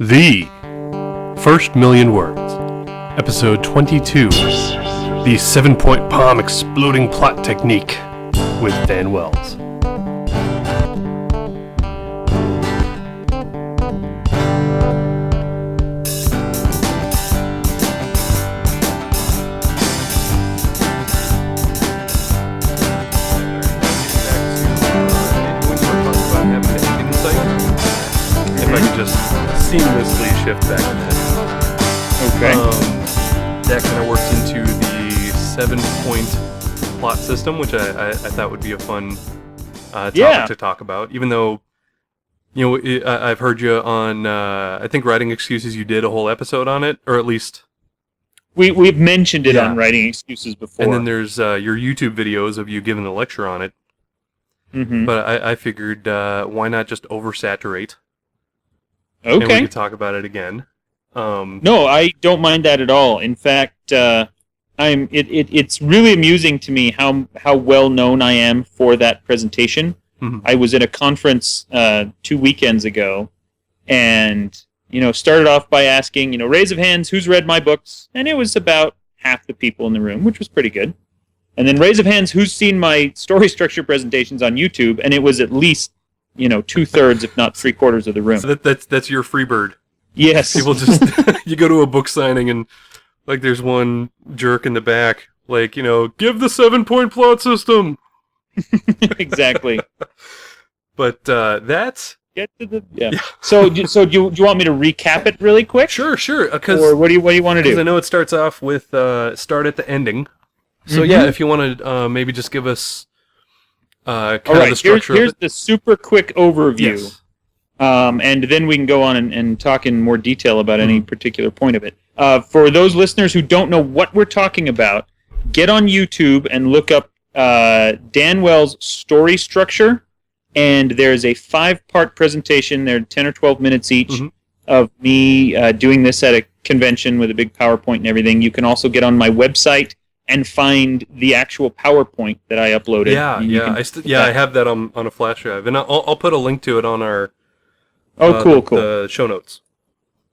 The First Million Words, Episode 22, The 7-Point Palm Exploding Plot Technique, with Dan Wells. Seamlessly shift back to that. Okay. That kind of works into the 7-point plot system, which I thought would be a fun topic to talk about. Even though, you know, I've heard you on, I think Writing Excuses, you did a whole episode on it, or at least... We've mentioned it on Writing Excuses before. And then there's your YouTube videos of you giving a lecture on it. Mm-hmm. But I figured, why not just oversaturate? Okay. And we could talk about it again. No, I don't mind that at all. In fact, it's really amusing to me how well known I am for that presentation. Mm-hmm. I was at a conference 2 weekends ago, and started off by asking, raise of hands, who's read my books? And it was about half the people in the room, which was pretty good. And then raise of hands, who's seen my story structure presentations on YouTube? And it was at least 2/3, if not 3/4 of the room. So that's your free bird. Yes. People just you go to a book signing and like there's one jerk in the back, like, give the 7-point plot system. Exactly. But that's get to the yeah. So do you want me to recap it really quick? Sure. Or what do you want to do? Because I know it starts off with start at the ending. So Mm-hmm. yeah, if you want to maybe just give us. All right, the structure here's the super quick overview, yes. And then we can go on and talk in more detail about any particular point of it. For those listeners who don't know what we're talking about, get on YouTube and look up Dan Wells' story structure, and there's a 5-part presentation. They're 10 or 12 minutes each of me doing this at a convention with a big PowerPoint and everything. You can also get on my website and find the actual PowerPoint that I uploaded. I have that on a flash drive, and I'll put a link to it on our cool. The show notes.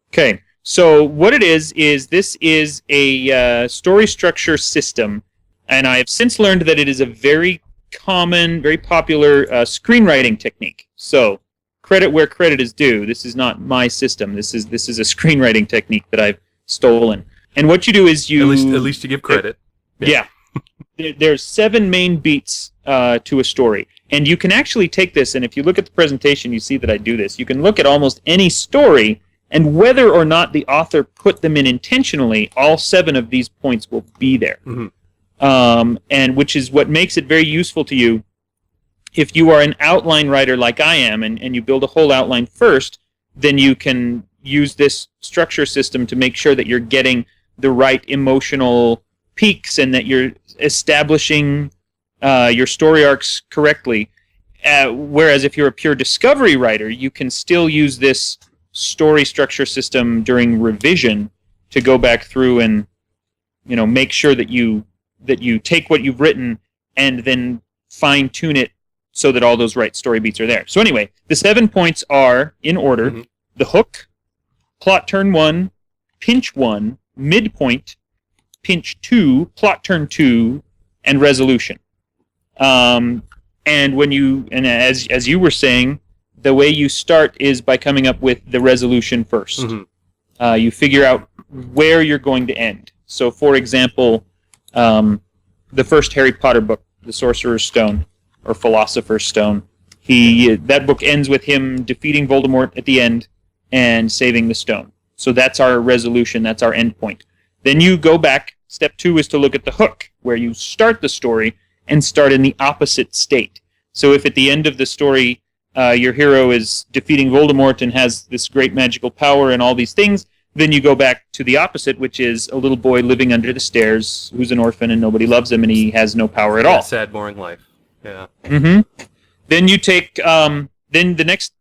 Okay, so what it is this is a story structure system, and I have since learned that it is a very common, very popular screenwriting technique. So credit where credit is due. This is not my system. This is a screenwriting technique that I've stolen. And what you do is you at least you give credit. Yeah. There's 7 main beats to a story. And you can actually take this, and if you look at the presentation, you see that I do this. You can look at almost any story, and whether or not the author put them in intentionally, all 7 of these points will be there. Mm-hmm. And which is what makes it very useful to you if you are an outline writer like I am, and you build a whole outline first, then you can use this structure system to make sure that you're getting the right emotional peaks and that you're establishing your story arcs correctly. Whereas if you're a pure discovery writer, you can still use this story structure system during revision to go back through and make sure that you take what you've written and then fine tune it so that all those right story beats are there. So anyway, the 7 points are in order: the hook, plot turn 1, pinch 1, midpoint, pinch 2, plot turn 2, and resolution. And as you were saying, the way you start is by coming up with the resolution first. Mm-hmm. You figure out where you're going to end. So, for example, the first Harry Potter book, The Sorcerer's Stone, or Philosopher's Stone, that book ends with him defeating Voldemort at the end and saving the stone. So that's our resolution, that's our end point. Then you go back. Step 2 is to look at the hook, where you start the story and start in the opposite state. So if at the end of the story your hero is defeating Voldemort and has this great magical power and all these things, then you go back to the opposite, which is a little boy living under the stairs who's an orphan and nobody loves him and he has no power at all. Sad, boring life. Yeah. Mm-hmm. Then you take... then the next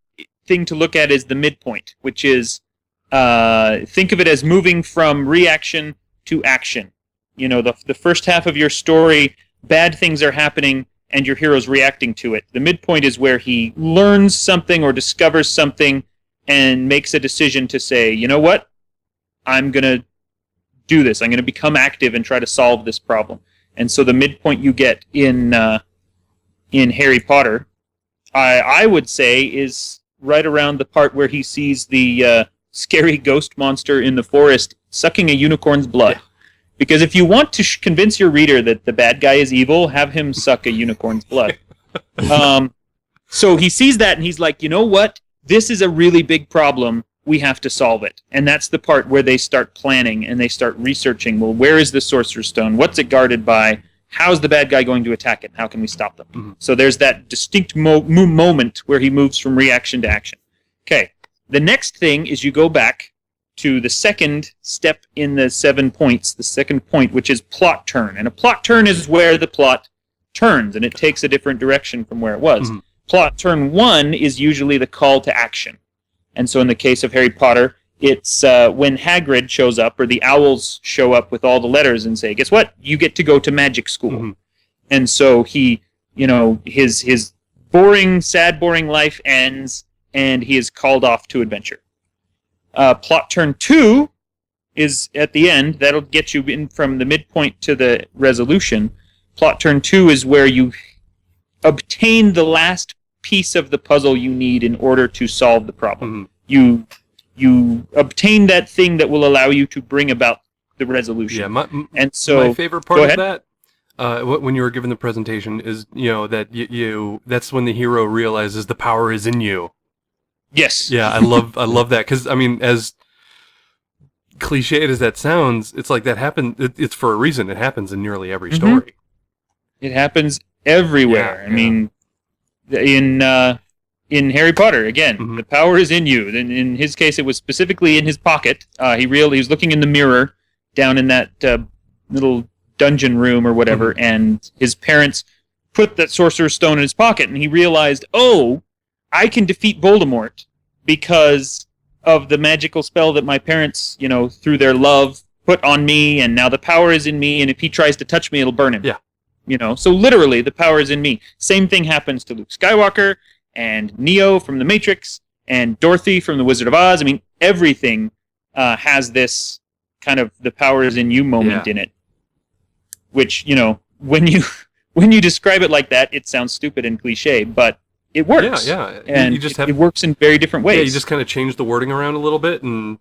thing to look at is the midpoint, which is... think of it as moving from reaction to action. The first half of your story, bad things are happening, and your hero's reacting to it. The midpoint is where he learns something or discovers something, and makes a decision to say, you know what, I'm going to do this. I'm going to become active and try to solve this problem. And so the midpoint you get in Harry Potter, I would say, is right around the part where he sees the scary ghost monster in the forest sucking a unicorn's blood. Yeah. Because if you want to convince your reader that the bad guy is evil, have him suck a unicorn's blood. So he sees that and he's like, you know what? This is a really big problem. We have to solve it. And that's the part where they start planning and they start researching, well, where is the Sorcerer's Stone? What's it guarded by? How's the bad guy going to attack it? How can we stop them? Mm-hmm. So there's that distinct moment where he moves from reaction to action. Okay. The next thing is you go back to the second step in the 7 points, the second point, which is plot turn. And a plot turn is where the plot turns and it takes a different direction from where it was. Mm-hmm. Plot turn 1 is usually the call to action. And so in the case of Harry Potter, it's when Hagrid shows up, or the owls show up with all the letters and say, guess what? You get to go to magic school. Mm-hmm. And so he, his boring, sad, boring life ends, and he is called off to adventure. Plot turn 2 is at the end. That'll get you in from the midpoint to the resolution. Plot turn 2 is where you obtain the last piece of the puzzle you need in order to solve the problem. Mm-hmm. You obtain that thing that will allow you to bring about the resolution. Yeah, my favorite part of that, when you were given the presentation, is that you that's when the hero realizes the power is in you. Yes. Yeah, I love that, because I mean, as cliched as that sounds, it's like that happened. It's for a reason. It happens in nearly every story. It happens everywhere. Yeah, I mean, in Harry Potter, again, the power is in you. In his case, it was specifically in his pocket. He was looking in the mirror down in that little dungeon room or whatever, and his parents put that Sorcerer's Stone in his pocket, and he realized, oh, I can defeat Voldemort because of the magical spell that my parents, through their love, put on me, and now the power is in me, and if he tries to touch me, it'll burn him. Yeah. So literally, the power is in me. Same thing happens to Luke Skywalker, and Neo from The Matrix, and Dorothy from The Wizard of Oz. I mean, everything has this kind of the power is in you moment in it. Which, when you describe it like that, it sounds stupid and cliche, but it works. Yeah. And it works in very different ways. Yeah, you just kind of change the wording around a little bit, and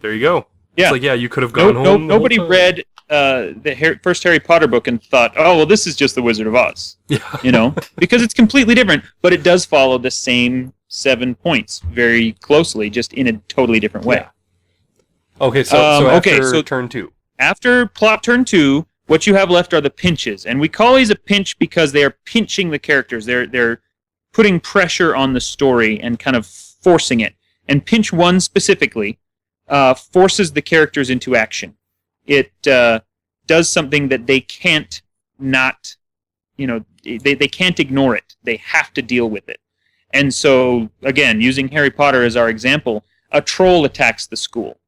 there you go. Yeah. It's like, you could have gone home. Nobody read the first Harry Potter book and thought, oh, well, this is just The Wizard of Oz. Yeah. Because it's completely different, but it does follow the same 7 points very closely, just in a totally different way. Yeah. Okay, so after turn 2. After plot turn 2, what you have left are the pinches. And we call these a pinch because they are pinching the characters. They're putting pressure on the story and kind of forcing it. And pinch 1 specifically forces the characters into action. It does something that they can't not, they can't ignore it. They have to deal with it. And so, again, using Harry Potter as our example, a troll attacks the school,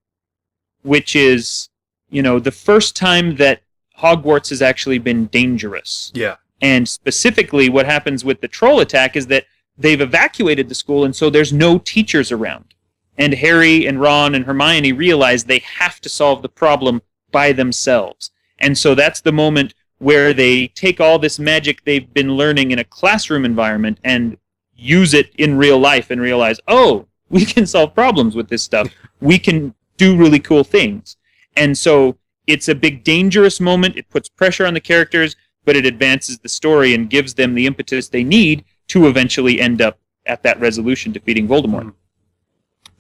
which is, the first time that Hogwarts has actually been dangerous. Yeah. And specifically, what happens with the troll attack is that they've evacuated the school, and so there's no teachers around. And Harry and Ron and Hermione realize they have to solve the problem by themselves. And so that's the moment where they take all this magic they've been learning in a classroom environment and use it in real life and realize, oh, we can solve problems with this stuff. We can do really cool things. And so it's a big dangerous moment. It puts pressure on the characters, but it advances the story and gives them the impetus they need to eventually end up at that resolution, defeating Voldemort.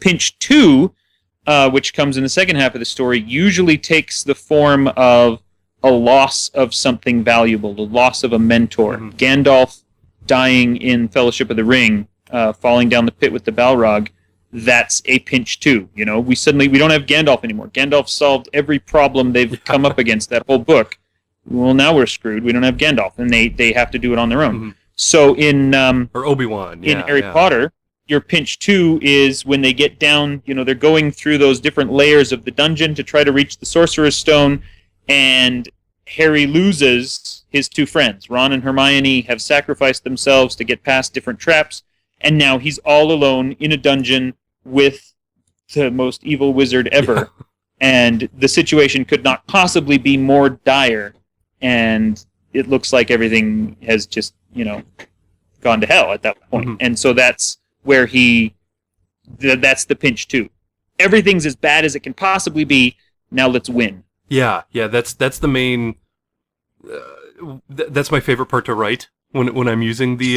Pinch 2, which comes in the second half of the story, usually takes the form of a loss of something valuable, the loss of a mentor. Gandalf dying in Fellowship of the Ring, falling down the pit with the Balrog, that's a pinch 2. We don't have Gandalf anymore. Gandalf solved every problem they've come up against that whole book. Well, now we're screwed. We don't have Gandalf, and they have to do it on their own. So in or Obi-Wan in Harry Potter, your pinch 2 is when they get down, they're going through those different layers of the dungeon to try to reach the Sorcerer's Stone, and Harry loses his 2 friends. Ron and Hermione have sacrificed themselves to get past different traps, and now he's all alone in a dungeon with the most evil wizard ever, and the situation could not possibly be more dire, and it looks like everything has just, gone to hell at that point. Mm-hmm. And so that's where that's the pinch too. Everything's as bad as it can possibly be. Now let's win. Yeah. That's the main. That's my favorite part to write when I'm using the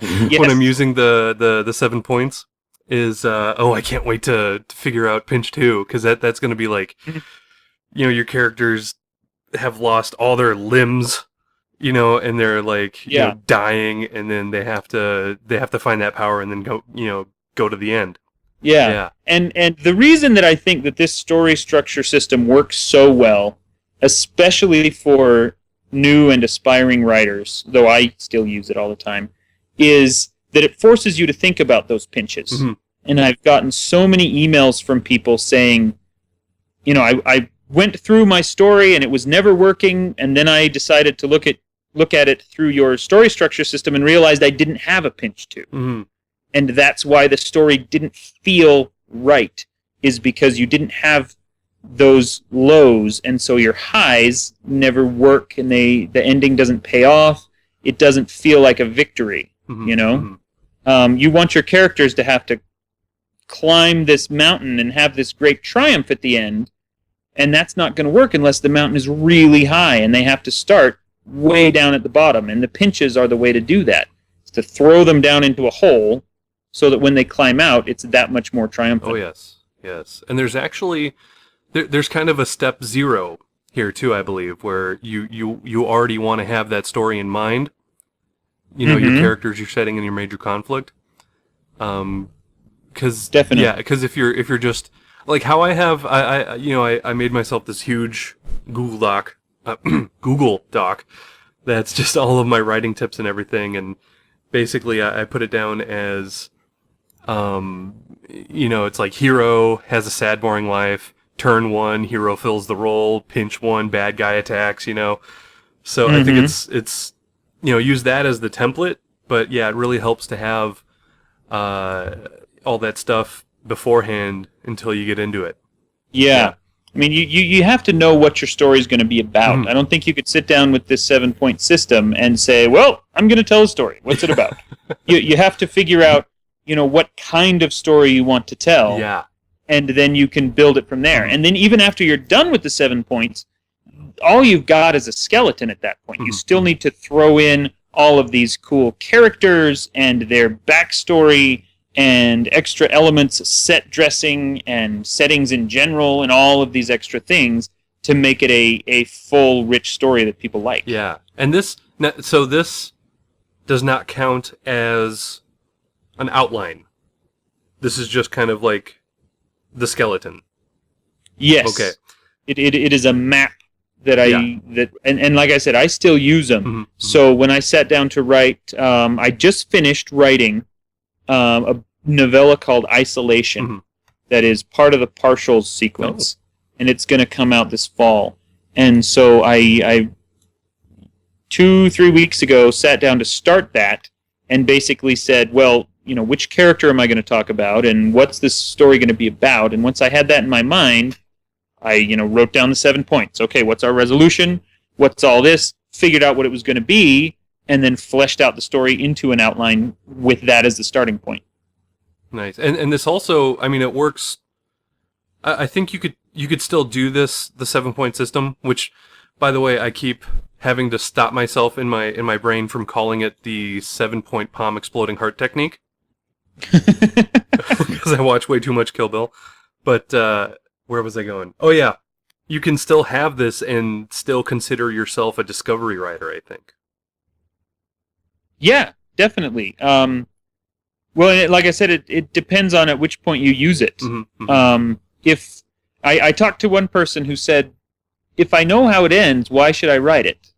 Yes. when I'm using the 7 points. Is I can't wait to figure out pinch 2, because that's going to be like, your characters have lost all their limbs, and they're like dying, and then they have to find that power and then go to the end. Yeah. And the reason that I think that this story structure system works so well, especially for new and aspiring writers, though I still use it all the time, is that it forces you to think about those pinches. Mm-hmm. And I've gotten so many emails from people saying, I went through my story and it was never working, and then I decided to look at it through your story structure system and realized I didn't have a pinch 2. Mm-hmm. And that's why the story didn't feel right, is because you didn't have those lows, and so your highs never work, and the ending doesn't pay off. It doesn't feel like a victory, Mm-hmm. You want your characters to have to climb this mountain and have this great triumph at the end, and that's not going to work unless the mountain is really high, and they have to start way down at the bottom, and the pinches are the way to do that. It's to throw them down into a hole so that when they climb out, it's that much more triumphant. Oh, yes. And there's actually, there's kind of a step 0 here, too, I believe, where you already want to have that story in mind. Your characters you're setting in your major conflict. Definitely. Yeah, because if you're just, like how I have, I made myself this huge Google Doc that's just all of my writing tips and everything, and basically I put it down as, it's like hero has a sad, boring life. Turn 1, hero fills the role. Pinch 1, bad guy attacks. So I think it's use that as the template. But yeah, it really helps to have all that stuff beforehand until you get into it. Yeah. I mean, you have to know what your story is going to be about. Mm-hmm. I don't think you could sit down with this 7-point system and say, well, I'm going to tell a story. What's it about? you have to figure out, what kind of story you want to tell. Yeah. And then you can build it from there. And then even after you're done with the 7 points, all you've got is a skeleton at that point. You still need to throw in all of these cool characters and their backstory and extra elements, set dressing and settings in general, and all of these extra things to make it a full, rich story that people like. Yeah. And this does not count as an outline. This is just kind of like the skeleton. Yes. Okay. It is a map that and like I said, I still use them. Mm-hmm. So when I sat down to write, I just finished writing a novella called Isolation that is part of the Partials sequence, and it's going to come out this fall. And so I 2-3 weeks ago sat down to start that and basically said, well, which character am I going to talk about, and what's this story going to be about? And once I had that in my mind, I wrote down the 7 points. Okay, what's our resolution? What's all this? Figured out what it was going to be, and then fleshed out the story into an outline with that as the starting point. Nice. And this also, I mean, it works. I think you could still do the 7-point system, which, by the way, I keep having to stop myself in my brain from calling it the 7-point palm exploding heart technique. Because I watch way too much Kill Bill. But where was I going? Oh yeah, you can still have this and still consider yourself a discovery writer, I think. Yeah, definitely. Well, like I said, it depends on at which point you use it. If I talked to one person who said, if I know how it ends, why should I write it?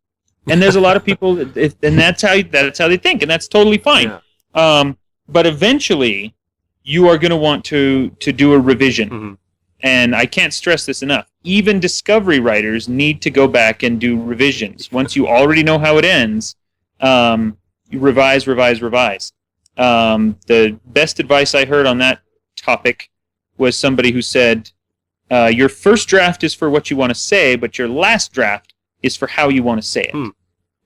And there's a lot of people, and that's how they think, and that's totally fine. Yeah. But eventually, you are going to want to do a revision. And I can't stress this enough. Even discovery writers need to go back and do revisions. Once you already know how it ends, you revise. The best advice I heard on that topic was somebody who said, your first draft is for what you want to say, but your last draft is for how you want to say it.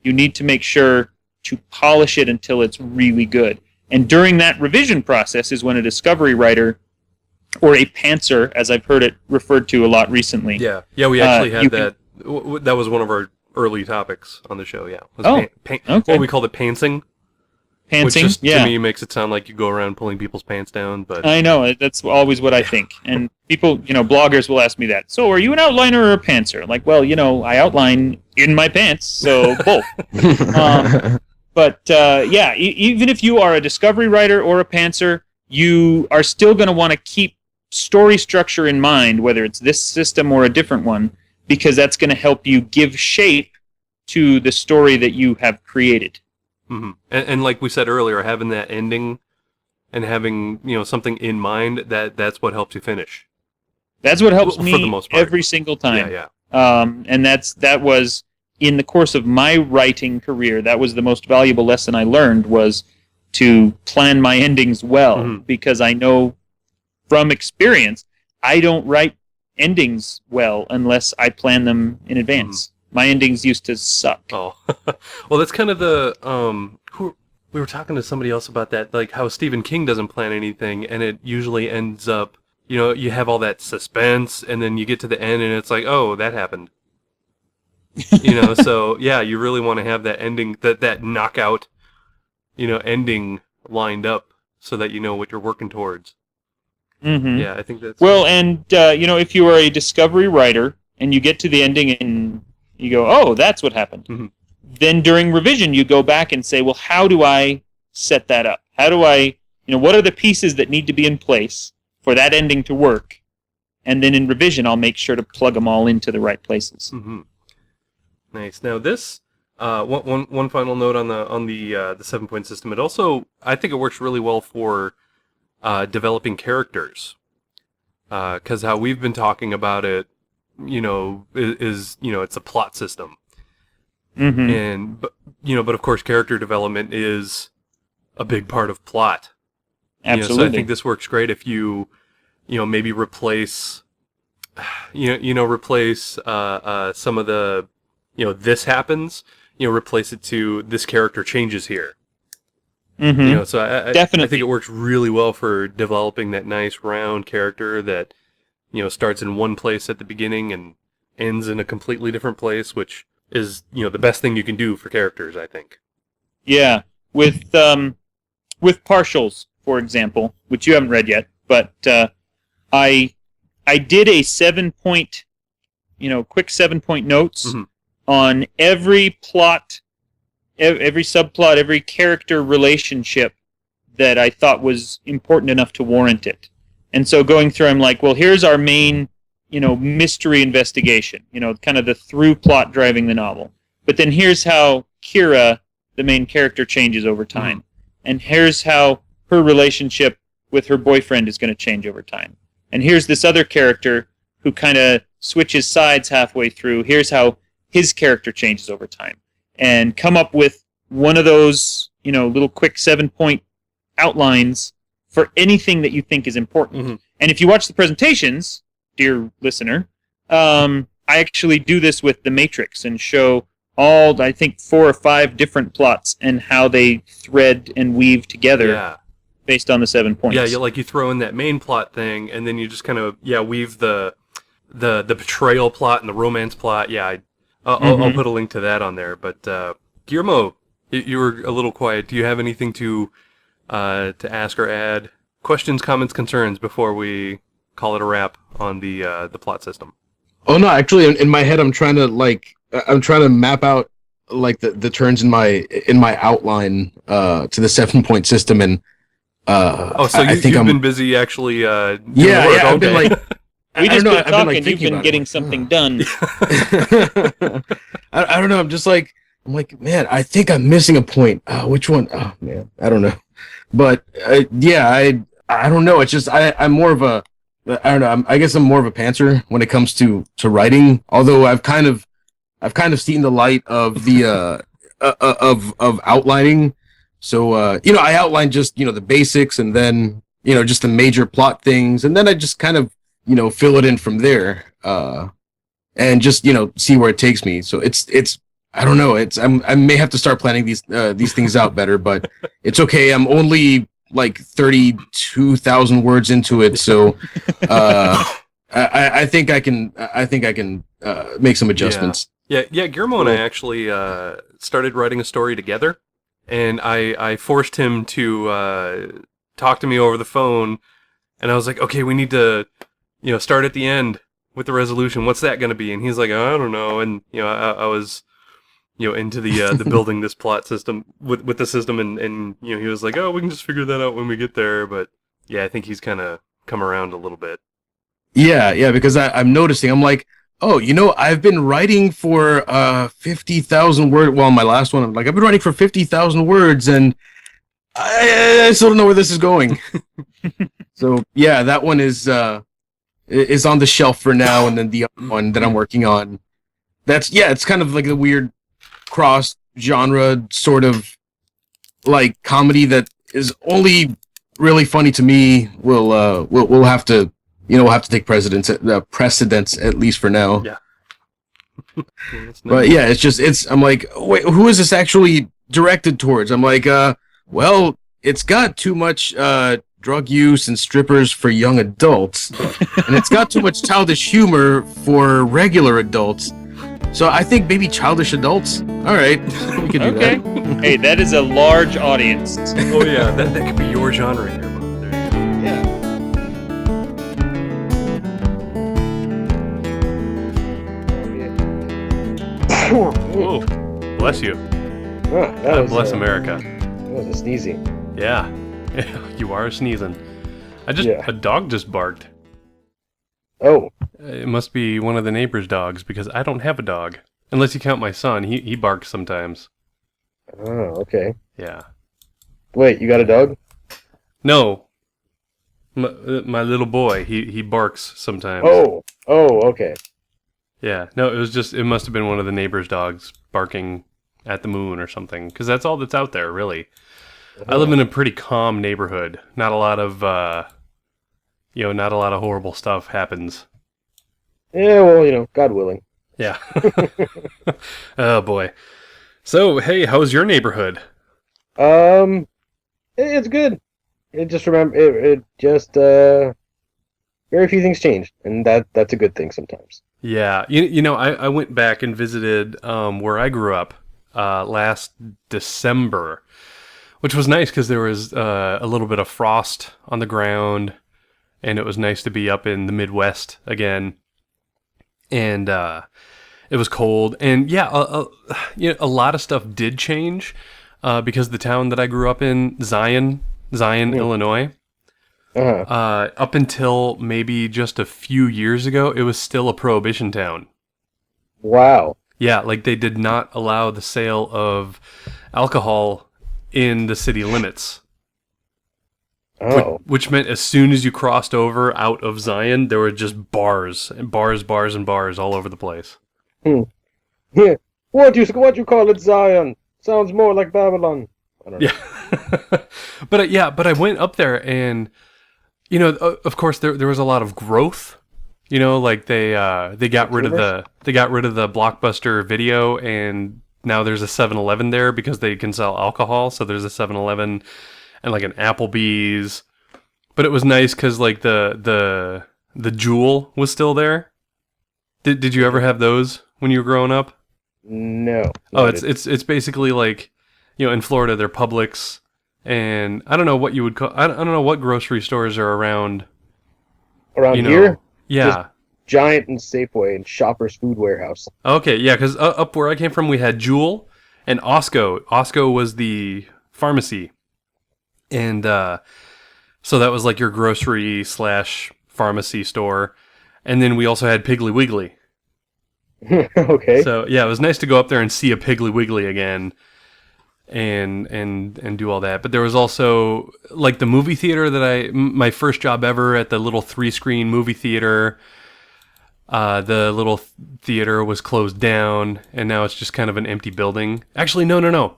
You need to make sure to polish it until it's really good. And during that revision process is when a discovery writer, or a pantser, as I've heard it referred to a lot recently. Yeah, we actually had that. That was one of our early topics on the show, yeah. Okay. Well, we called it pantsing. Pantsing, which just, yeah. to me, makes it sound like you go around pulling people's pants down, but... I know, that's always what I think. And people, bloggers will ask me that. So, are you an outliner or a pantser? Like, well, I outline in my pants, so both. Even if you are a discovery writer or a pantser, you are still going to want to keep story structure in mind, whether it's this system or a different one, because that's going to help you give shape to the story that you have created. Mm-hmm. And like we said earlier, having that ending and having something in mind, that's what helps you finish. That's what helps me for the most part. Every single time. Yeah. And that was in the course of my writing career. That was the most valuable lesson I learned, was to plan my endings well, because I know from experience I don't write endings well unless I plan them in advance. My endings used to suck. Oh, well, that's kind of the we were talking to somebody else about that, like how Stephen King doesn't plan anything, and it usually ends up, you have all that suspense, and then you get to the end, and it's like, oh, that happened. So yeah, you really want to have that ending, that knockout, ending lined up so that you know what you're working towards. Yeah, I think that's... Well, and, if you are a discovery writer and you get to the ending and you go, oh, that's what happened. Then during revision, you go back and say, well, how do I set that up? How do I, what are the pieces that need to be in place for that ending to work? And then in revision, I'll make sure to plug them all into the right places. Nice. Now this, one final note on the 7-point system. It also, I think it works really well for developing characters, because how we've been talking about it, is it's a plot system, but of course character development is a big part of plot. Absolutely. So I think this works great if you maybe replace replace some of the this happens, replace it to this character changes here. So I Definitely. I think it works really well for developing that nice round character that starts in one place at the beginning and ends in a completely different place, which is the best thing you can do for characters, I think. Yeah, with partials, for example, which you haven't read yet, but I did a 7-point, quick 7-point notes on every plot, every subplot, every character relationship that I thought was important enough to warrant it. And so going through, I'm like, well, here's our main, mystery investigation, kind of the through plot driving the novel. But then here's how Kira, the main character, changes over time. And here's how her relationship with her boyfriend is going to change over time. And here's this other character who kind of switches sides halfway through. Here's how his character changes over time. And come up with one of those, little quick 7-point outlines for anything that you think is important. And if you watch the presentations, dear listener, I actually do this with The Matrix and show all, I think, 4 or 5 different plots and how they thread and weave together based on the 7 points. Yeah, you throw in that main plot thing, and then you just kind of weave the betrayal plot and the romance plot. Yeah, I'll put a link to that on there. But Guillermo, you were a little quiet. Do you have anything to ask or add? Questions, comments, concerns before we call it a wrap on the plot system? Oh no, actually, in my head, I'm trying to map out like the turns in my outline to the 7-point system, and So I think you've I'm been busy actually doing yeah, the work. yeah. I've been Okay. like, We just been I've talking. like, You've been about getting it. something done. I don't know. I'm like, man, I think I'm missing a point. Which one? Oh man, I don't know. But yeah, I don't know. It's just I'm more of a, I don't know. I guess I'm more of a pantser when it comes to writing. Although I've kind of seen the light of the of outlining. So I outline just the basics, and then just the major plot things, and then I just kind of fill it in from there, and just see where it takes me. So it's I don't know. I may have to start planning these things out better, but it's okay. I'm only like 32,000 words into it, so I think I can make some adjustments. Yeah. Guillermo and I actually started writing a story together, and I forced him to talk to me over the phone, and I was like, okay, we need to start at the end with the resolution. What's that going to be? And he's like, I don't know. And I was into the building this plot system with the system, and he was like, oh, we can just figure that out when we get there. But yeah, I think he's kind of come around a little bit. Yeah, because I'm noticing, I'm like, oh, I've been writing for 50,000 words. Well, my last one, I'm like, I've been writing for 50,000 words, and I still don't know where this is going. So yeah, that one is on the shelf for now, and then the other one that I'm working on, it's kind of like a weird cross genre sort of like comedy that is only really funny to me. We'll have to take precedence at least for now. Yeah. But yeah, I'm like, wait, who is this actually directed towards? I'm like, well, it's got too much drug use and strippers for young adults, and it's got too much childish humor for regular adults. So I think maybe childish adults. All right, we can do that. Hey, that is a large audience. Oh yeah, that could be your genre here. Yeah. Whoa, bless you. God bless America. That was a sneezing. Yeah, you are sneezing. A dog just barked. Oh. It must be one of the neighbor's dogs, because I don't have a dog. Unless you count my son, he barks sometimes. Oh, okay. Yeah. Wait, you got a dog? No. My little boy, he barks sometimes. Oh, okay. Yeah, no, it must have been one of the neighbor's dogs barking at the moon or something, because that's all that's out there, really. I live in a pretty calm neighborhood. Not a lot of, not a lot of horrible stuff happens. Yeah, well, God willing. Yeah. Oh, boy. So, hey, how's your neighborhood? It's good. It just very few things changed, and that's a good thing sometimes. Yeah, I went back and visited where I grew up last December, which was nice because there was a little bit of frost on the ground, and it was nice to be up in the Midwest again. And it was cold, and yeah, a lot of stuff did change because the town that I grew up in, Zion, Illinois. Up until maybe just a few years ago, it was still a prohibition town. Wow. Yeah, like they did not allow the sale of alcohol in the city limits. Oh. Which meant as soon as you crossed over out of Zion, there were just bars and bars all over the place. Yeah. What you call it, Zion? Sounds more like Babylon. I don't know. Yeah. But I went up there and of course there was a lot of growth. Like they got rid of the Blockbuster Video, and now there's a 7-Eleven there because they can sell alcohol. So there's a 7-Eleven and like an Applebee's. But it was nice because like the Jewel was still there. Did you ever have those when you were growing up? No. Oh, it's basically like, in Florida they're Publix, and I don't know what you would call. I don't know what grocery stores are around. Around here? Yeah. Just Giant and Safeway and Shoppers Food Warehouse. Okay, yeah, because up where I came from, we had Jewel and Osco. Osco was the pharmacy, and so that was like your grocery / pharmacy store, and then we also had Piggly Wiggly. Okay. So yeah, it was nice to go up there and see a Piggly Wiggly again, and do all that. But there was also like the movie theater my first job ever at the little 3-screen movie theater. The little theater was closed down, and now it's just kind of an empty building. Actually, no.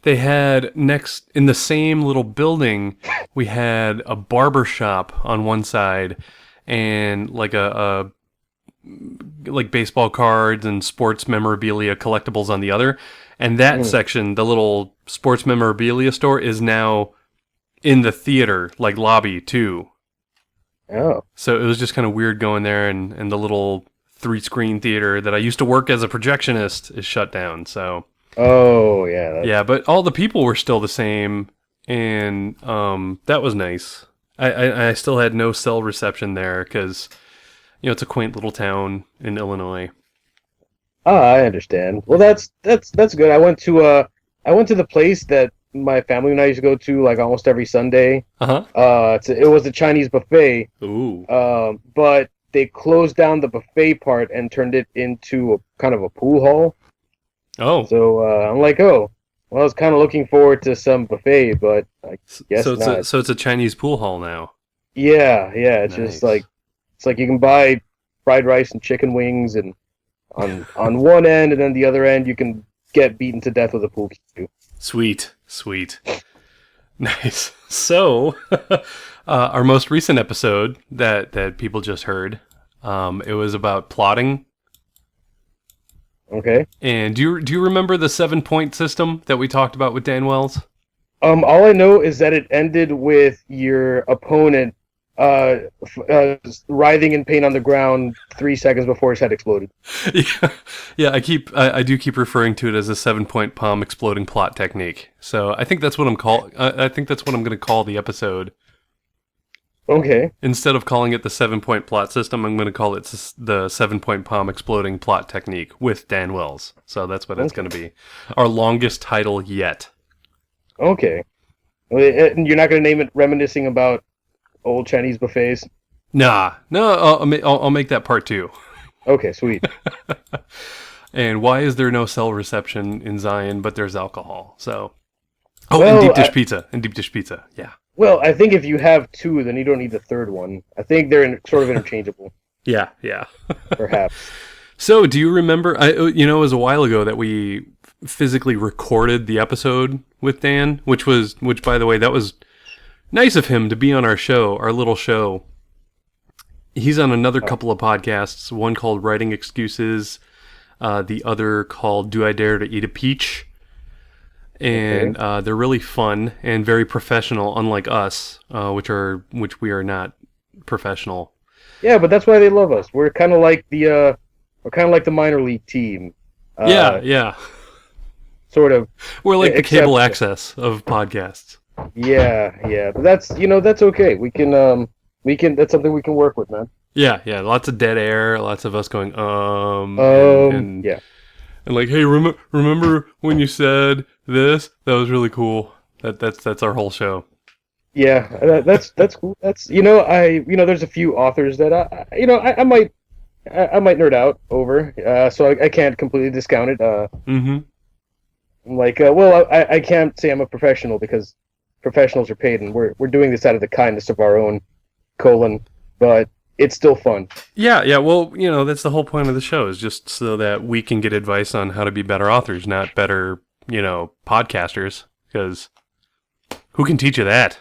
they had next in the same little building, we had a barber shop on one side and like a like baseball cards and sports memorabilia collectibles on the other. And that section, the little sports memorabilia store, is now in the theater, like lobby too. Oh. So it was just kind of weird going there, and the little 3-screen theater that I used to work as a projectionist is shut down. So Oh, yeah. yeah, but all the people were still the same, and that was nice. I still had no cell reception there because it's a quaint little town in Illinois. Ah, I understand. Well, that's good. I went to the place that my family and I used to go to like almost every Sunday. Uh-huh. It was a Chinese buffet. Ooh. But they closed down the buffet part and turned it into a kind of a pool hall. Oh. So I'm like, oh, well, I was kind of looking forward to some buffet, but I guess so it's not. so it's a Chinese pool hall now. Yeah. It's Nice. just like you can buy fried rice and chicken wings and on one end, and then the other end you can get beaten to death with a pool cue. Sweet. Nice. So, our most recent episode that people just heard, it was about plotting. Okay. And do you remember the 7-point system that we talked about with Dan Wells? All I know is that it ended with your opponent writhing in pain on the ground 3 seconds before his head exploded. Yeah. I do keep referring to it as a 7-point palm exploding plot technique. So I think that's what I think that's what I'm going to call the episode. Okay. Instead of calling it the 7-point plot system, I'm going to call it the 7-point palm exploding plot technique with Dan Wells. So that's what it's going to be. Our longest title yet. Okay. And you're not going to name it reminiscing about old Chinese buffets? No, I'll make that part 2. Okay, sweet. And why is there no cell reception in Zion, but there's alcohol? So, Well, and deep dish pizza, yeah. Well, I think if you have 2, then you don't need the third one. I think they're sort of interchangeable, Yeah. perhaps. So, do you remember? It was a while ago that we physically recorded the episode with Dan, which by the way, that was nice of him to be on our show, our little show. He's on another couple of podcasts, one called Writing Excuses, the other called Do I Dare to Eat a Peach? And they're really fun and very professional, unlike us, which we are not professional. Yeah, but that's why they love us. We're kind of like the minor league team. Yeah. Sort of. We're like the except- cable access of podcasts. Yeah. But that's okay. We can that's something we can work with, man. Yeah. Lots of dead air, lots of us going, yeah. And like, hey, remember when you said this? That was really cool. That's our whole show. Yeah, that's cool. That's there's a few authors that I might nerd out over. So I can't completely discount it. Mm-hmm. I'm like, I can't say I'm a professional because professionals are paid, and we're doing this out of the kindness of our own colon. But it's still fun. Yeah. Well, that's the whole point of the show, is just so that we can get advice on how to be better authors, not better, podcasters. Because who can teach you that?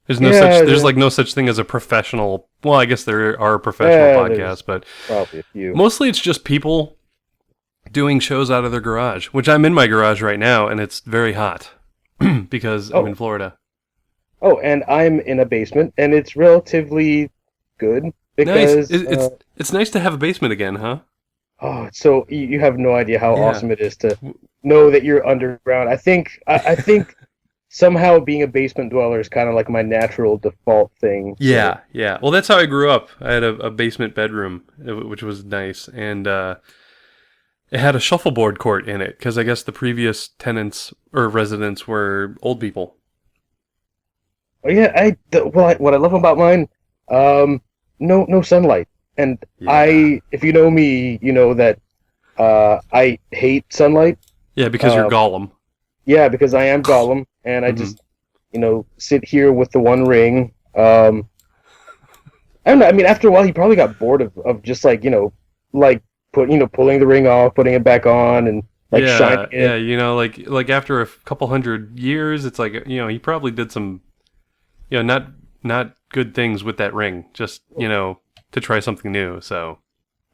There's no such thing as a professional. Well, I guess there are professional podcasts, but probably a few. Mostly it's just people doing shows out of their garage, which I'm in my garage right now, and it's very hot because I'm in Florida. Oh, and I'm in a basement, and it's relatively good because nice. It's nice to have a basement again, huh? Oh, so you have no idea how awesome it is to know that you're underground. I think somehow being a basement dweller is kind of like my natural default thing. So. Yeah. Well, that's how I grew up. I had a basement bedroom, which was nice, and it had a shuffleboard court in it because I guess the previous tenants or residents were old people. Oh yeah, what I love about mine, no sunlight, and if you know me, you know that I hate sunlight. Yeah, because you're Gollum. Yeah, because I am Gollum, and I just sit here with the One Ring. I don't know. I mean, after a while, he probably got bored of just pulling the ring off, putting it back on, and like yeah, shining yeah. it. You know, like after a couple hundred years, it's like he probably did some not good things with that ring, just to try something new. So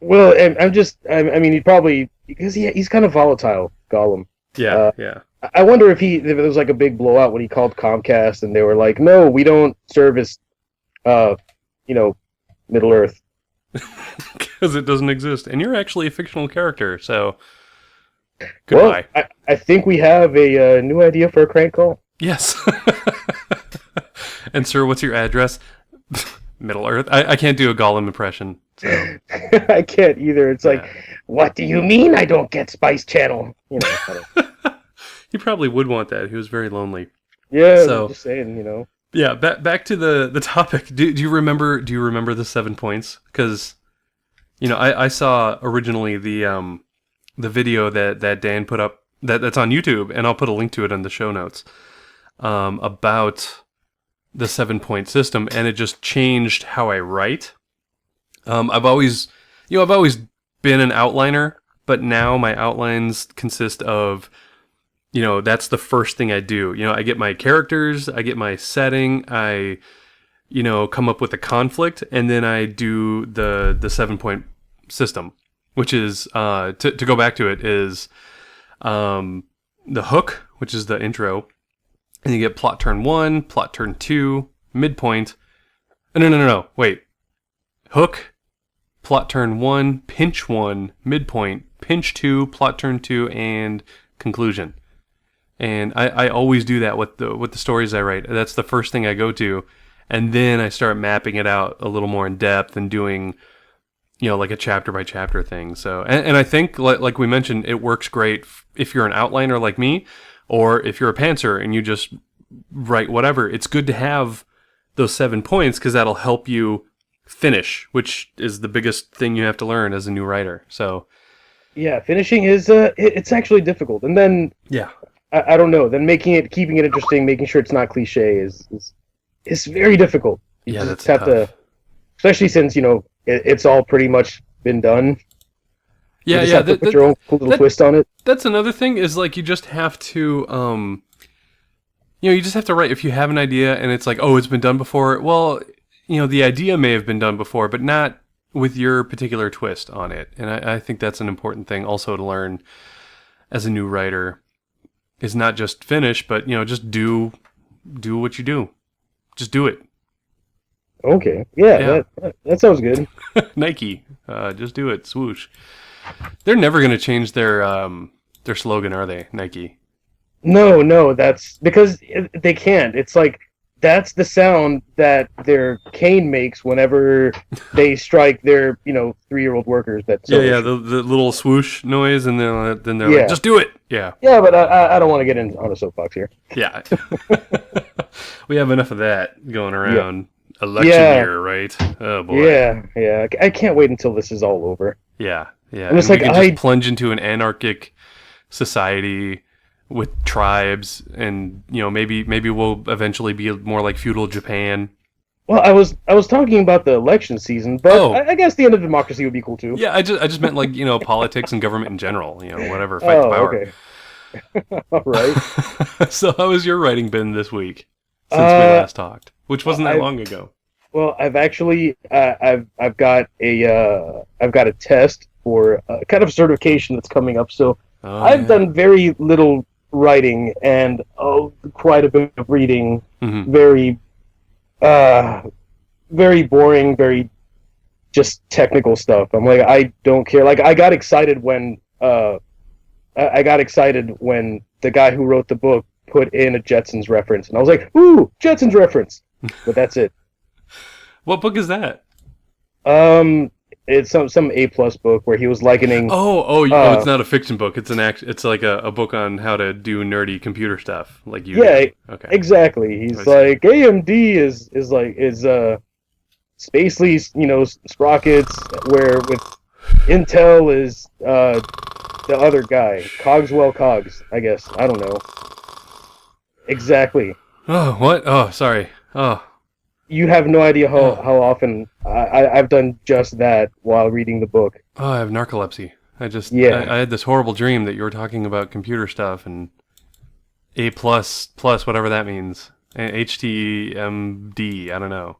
Well, and I mean, he probably because he's kind of volatile, Gollum. yeah, yeah. I wonder if there was like a big blowout when he called Comcast and they were like, "No, we don't service, uh, Middle Earth." Because it doesn't exist, and you're actually a fictional character. So goodbye. Well, I think we have a new idea for a crank call. Yes. And sir, what's your address? Middle Earth. I can't do a Gollum impression. So I can't either. It's like, what do you mean I don't get Spice Channel? he probably would want that. He was very lonely. Yeah, So I'm just saying. yeah. Back to the topic. Do you remember the 7 points? Because I saw originally the video that Dan put up that's on YouTube, and I'll put a link to it in the show notes about the 7 point system, and it just changed how I write. I've always been an outliner, but now my outlines consist of, that's the first thing I do. I get my characters, I get my setting, I, come up with a conflict, and then I do the 7 point system, which is, to go back to it, is the hook, which is the intro, and you get plot turn 1, plot turn 2, midpoint. No, wait. Hook, plot turn 1, pinch 1, midpoint, pinch 2, plot turn 2, and conclusion. And I always do that with the stories I write. That's the first thing I go to, and then I start mapping it out a little more in depth and doing, like a chapter by chapter thing. So, and I think like we mentioned, it works great if you're an outliner like me, or if you're a pantser and you just write whatever. It's good to have those 7 points because that'll help you finish, which is the biggest thing you have to learn as a new writer. So yeah, finishing is it's actually difficult, and then yeah, I don't know. Then keeping it interesting, making sure it's not cliche is very difficult. You yeah, just that's have to, especially since it's all pretty much been done. Yeah, you just have to put your own cool little twist on it. That's another thing is like you just have to you just have to write if you have an idea and it's like, oh, it's been done before. Well, the idea may have been done before, but not with your particular twist on it. And I think that's an important thing also to learn as a new writer, is not just finish, but just do what you do. Just do it. Okay. Yeah. That sounds good. Nike, just do it. Swoosh. They're never going to change their slogan, are they? Nike. No, that's because they can't. It's like that's the sound that their cane makes whenever they strike their 3-year-old workers. The little swoosh noise, and then they're like, just do it. Yeah. Yeah, but I don't want to get on a soapbox here. Yeah. We have enough of that going around. Yeah. Election year, right? Oh boy. Yeah. I can't wait until this is all over. Yeah. And it's we can just plunge into an anarchic society with tribes, and maybe we'll eventually be more like feudal Japan. Well, I was talking about the election season, but I guess the end of democracy would be cool too. Yeah, I just meant like politics and government in general. Whatever, fight the power. Okay. All right. So how has your writing been this week since we last talked, which wasn't that long ago? Well, I've actually I've got a test for kind of certification that's coming up. So I've done very little writing and quite a bit of reading. Mm-hmm. Very boring, very just technical stuff. I'm like, I don't care. Like, I got excited when the guy who wrote the book put in a Jetsons reference, and I was like, ooh, Jetsons reference. But that's it. What book is that? It's some A+ book where he was likening. It's not a fiction book. It's it's like a book on how to do nerdy computer stuff, like you. Yeah, okay. Exactly. He's like AMD is Spacely's sprockets, where with Intel is the other guy, Cogs, I guess. I don't know. Exactly. Oh, what? Oh, sorry. Oh. You have no idea how often I've done just that while reading the book. Oh, I have narcolepsy. I had this horrible dream that you were talking about computer stuff and A++, whatever that means. HTMD, I don't know.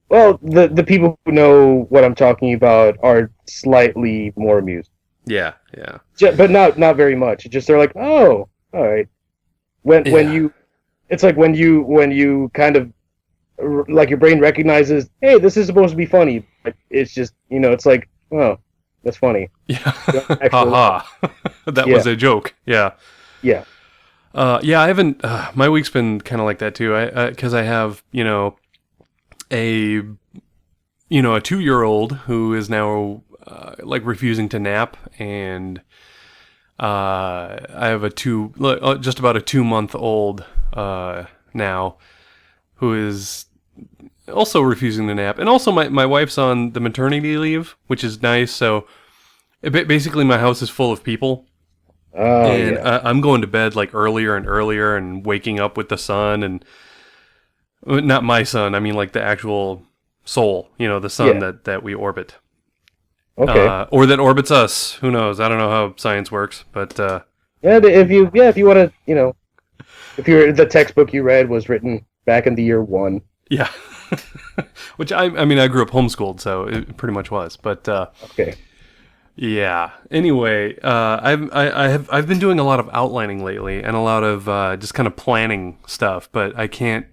Well, the people who know what I'm talking about are slightly more amused. Yeah. But not very much. Just they're like, oh, all right. It's like when you kind of like your brain recognizes, hey, this is supposed to be funny, but it's just it's like, oh, that's funny. Yeah. Haha. That was a joke. Yeah. Yeah. I haven't. My week's been kind of like that too. Because I have a 2-year-old who is now like refusing to nap, and I have just about a 2-month-old now who is also refusing to nap, and also my wife's on the maternity leave, which is nice. So basically, my house is full of people. And I'm going to bed like earlier and earlier and waking up with the sun, and not my sun, I mean like the actual soul, the sun that we orbit. Okay. Or that orbits us. Who knows? I don't know how science works, but if you want to, if the textbook you read was written back in the year 1. Yeah. Which I mean I grew up homeschooled, so it pretty much was, but okay. Yeah. Anyway, I've been doing a lot of outlining lately and a lot of just kind of planning stuff, but I can't.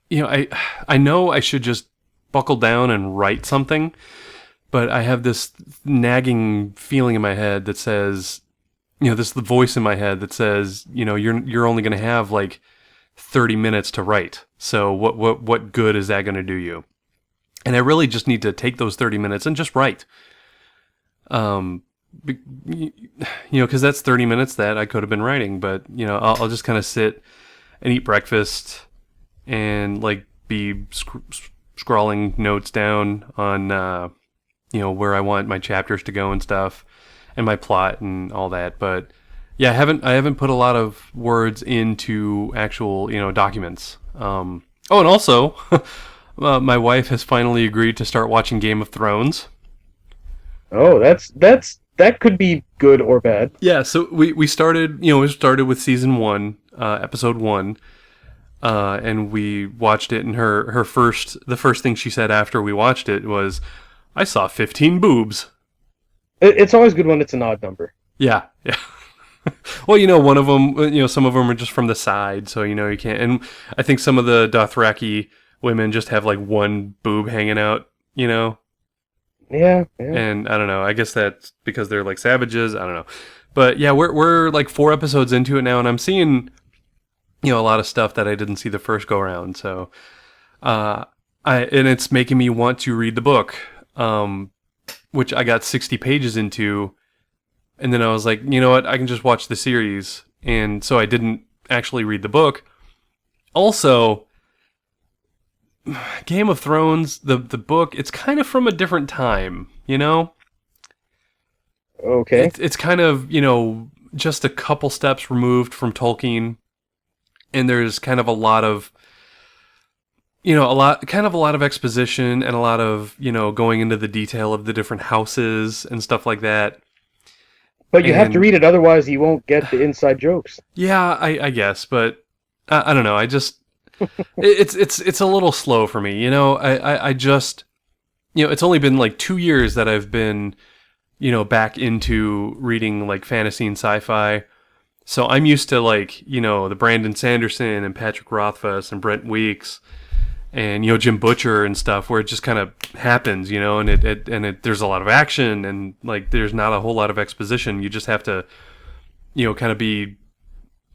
I know I should just buckle down and write something, but I have this nagging feeling in my head that says, this the voice in my head that says, you're only going to have like 30 minutes to write. So what good is that going to do you? And I really just need to take those 30 minutes and just write. Because that's 30 minutes that I could have been writing, but I'll just kind of sit and eat breakfast and like be scrawling notes down on where I want my chapters to go and stuff, and my plot and all that. But yeah, I haven't put a lot of words into actual documents. And also my wife has finally agreed to start watching Game of Thrones. Oh, that could be good or bad. Yeah, so we started with season 1, episode 1, and we watched it. And the first thing she said after we watched it was, "I saw 15 boobs." It's always good when it's an odd number. Yeah. Well, one of them, some of them are just from the side, so you can't. And I think some of the Dothraki women just have like one boob hanging out. Yeah. And I don't know. I guess that's because they're like savages. I don't know. But yeah, we're like 4 episodes into it now, and I'm seeing, a lot of stuff that I didn't see the first go around. So, and it's making me want to read the book, which I got 60 pages into, and then I was like, you know what? I can just watch the series, and so I didn't actually read the book. Also, Game of Thrones, the book, it's kind of from a different time, Okay. It's kind of, just a couple steps removed from Tolkien, and there's kind of a lot of, a lot of exposition and a lot of, going into the detail of the different houses and stuff like that. But you have to read it, otherwise you won't get the inside jokes. Yeah, I guess, but I don't know. I just it's a little slow for me. I just it's only been like 2 years that I've been back into reading like fantasy and sci-fi. So I'm used to like the Brandon Sanderson and Patrick Rothfuss and Brent Weeks and Jim Butcher and stuff, where it just kind of happens, and it there's a lot of action, and like there's not a whole lot of exposition. You just have to kind of be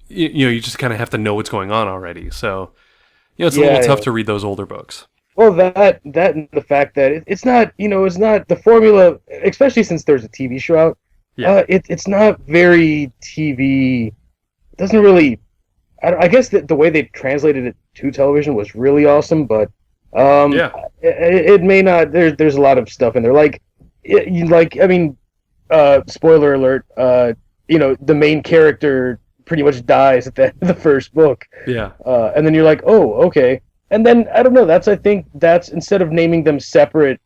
you just kind of have to know what's going on already. So it's a little tough to read those older books. Well, that and the fact that it's not it's not the formula, especially since there's a TV show out. Yeah, it's not very TV. It doesn't really. I guess that the way they translated it to television was really awesome, but it may not. There's a lot of stuff in there, spoiler alert. The main character pretty much dies at the end of the first book. Yeah. And then you're like, oh, okay. And then I don't know. I think that's instead of naming them separate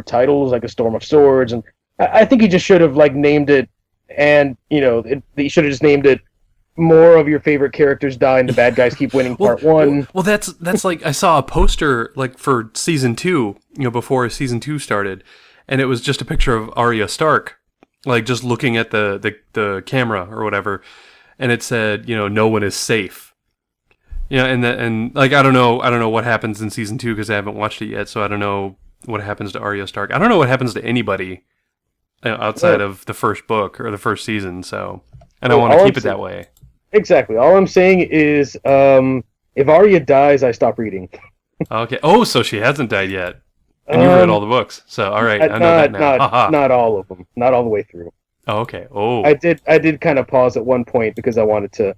titles like A Storm of Swords and I think he just should have like named it, and he should have just named it more of your favorite characters die and the bad guys keep winning part one. Well, that's like I saw a poster like for season 2, before season 2 started, and it was just a picture of Arya Stark, like just looking at the camera or whatever, and it said, no one is safe. And like I don't know what happens in season 2 because I haven't watched it yet, so I don't know what happens to Arya Stark. I don't know what happens to anybody outside of the first book or the first season. So, and I want to keep it that way. Exactly. All I'm saying is, if Arya dies, I stop reading. Okay. Oh, so she hasn't died yet, and you read all the books. So, all right, I know that now. Not all of them. Not all the way through. Oh, okay. Oh. I did kind of pause at one point because I wanted to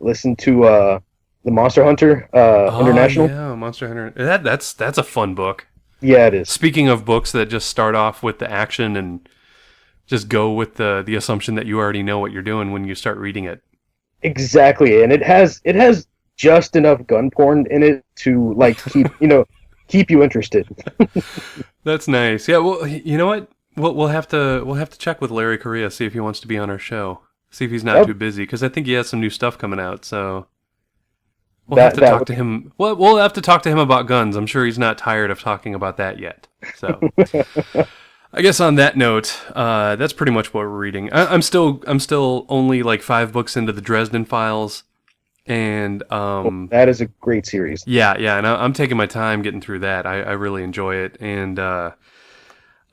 listen to the Monster Hunter International. Yeah, Monster Hunter. That's a fun book. Yeah, it is. Speaking of books that just start off with the action and just go with the assumption that you already know what you're doing when you start reading it. Exactly, and it has just enough gun porn in it to like keep you interested. That's nice. Yeah, well, you know what? We'll have to check with Larry Correa, see if he wants to be on our show. See if he's not too busy, because I think he has some new stuff coming out. So we'll have to talk to him. Well, we'll have to talk to him about guns. I'm sure he's not tired of talking about that yet. So I guess on that note, that's pretty much what we're reading. I'm still only like 5 books into the Dresden Files, and that is a great series. Yeah, and I'm taking my time getting through that. I really enjoy it, and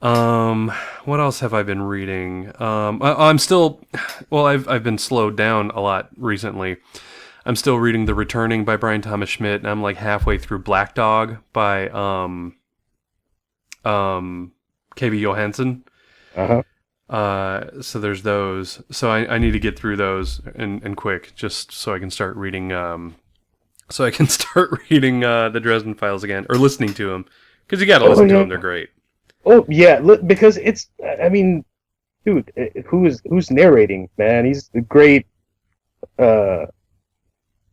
what else have I been reading? I'm still, well, I've been slowed down a lot recently. I'm still reading The Returning by Brian Thomas Schmidt, and I'm like halfway through Black Dog by K.B. Johansson. So there's those. So I need to get through those and quick, just so I can start reading. So I can start reading the Dresden Files again, or listening to them, because you got to listen to them. They're great. Oh yeah, because it's. I mean, dude, who's narrating? Man, he's the great.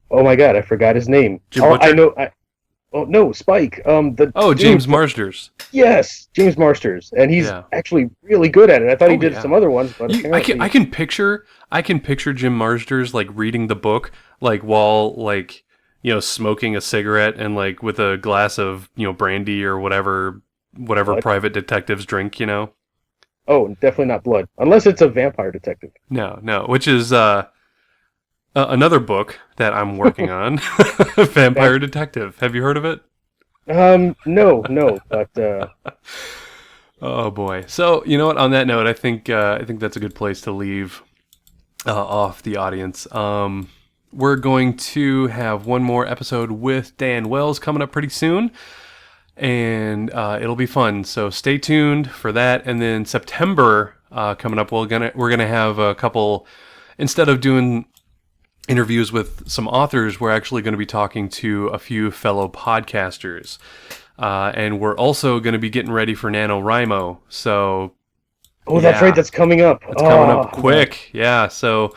Oh my God, I forgot his name. I know. Oh no, Spike. James Marsters. Yes, James Marsters, and he's actually really good at it. I thought he did some other ones, but I can picture Jim Marsters like reading the book like while like smoking a cigarette and like with a glass of brandy or whatever private detectives drink. Oh, definitely not blood, unless it's a vampire detective. No, which is another book that I'm working on, Vampire Detective. Have you heard of it? No, but oh boy. So you know what? On that note, I think that's a good place to leave off the audience. We're going to have one more episode with Dan Wells coming up pretty soon, and it'll be fun. So stay tuned for that. And then September coming up, we're gonna have a couple. Instead of doing interviews with some authors, we're actually going to be talking to a few fellow podcasters. And we're also going to be getting ready for NaNoWriMo. So, that's right. That's coming up. It's coming up quick. Yeah. So,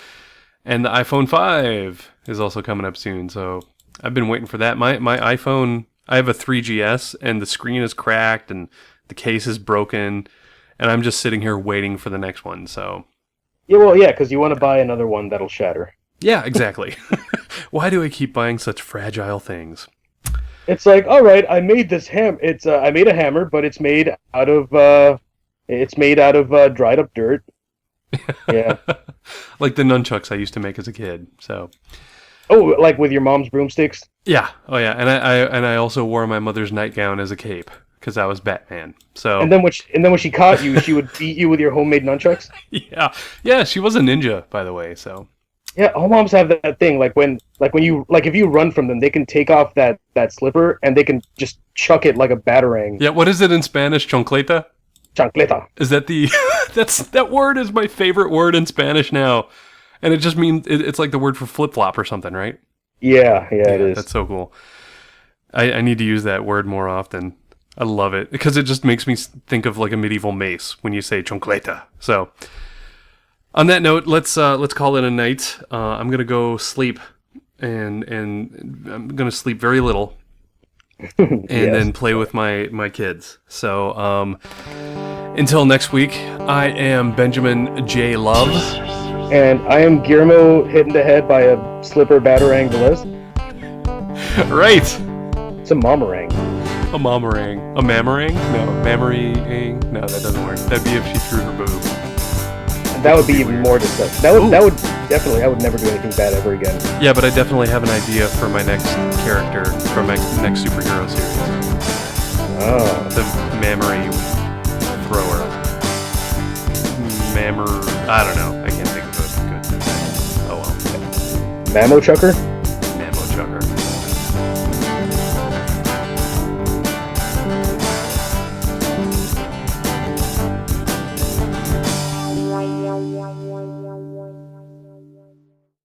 and the iPhone 5 is also coming up soon. So I've been waiting for that. My iPhone, I have a 3GS, and the screen is cracked and the case is broken. And I'm just sitting here waiting for the next one. So. Yeah, because you want to buy another one that'll shatter. Yeah, exactly. Why do I keep buying such fragile things? It's like, all right, I made this I made a hammer, but it's made out of dried up dirt. Yeah. Like the nunchucks I used to make as a kid. So. Oh, like with your mom's broomsticks? Yeah. Oh yeah, and I also wore my mother's nightgown as a cape because I was Batman. So. And then when she caught you, she would beat you with your homemade nunchucks? Yeah. She was a ninja, by the way. So. Yeah, all moms have that thing. If you run from them, they can take off that slipper and they can just chuck it like a batarang. Yeah, what is it in Spanish? Chancleta? Chancleta. Is that that word is my favorite word in Spanish now, and it just means it's like the word for flip flop or something, right? Yeah, it is. That's so cool. I need to use that word more often. I love it because it just makes me think of like a medieval mace when you say chancleta. So. On that note, let's call it a night. I'm gonna go sleep, and I'm gonna sleep very little, and then play with my kids. So Until next week, I am Benjamin J. Love. And I am Guillermo, hit in the head by a slipper batarang ballist. Right. It's a mamarang. A mamarang. A mamarang? No. Mamarang? No, that doesn't work. That'd be if she threw her boob. That would be even more disgusting. That would definitely, I would never do anything bad ever again. Yeah, but I definitely have an idea for my next character, for my next superhero series. Oh. The mammary thrower. I don't know. I can't think of a good. Oh well. Mammo chucker?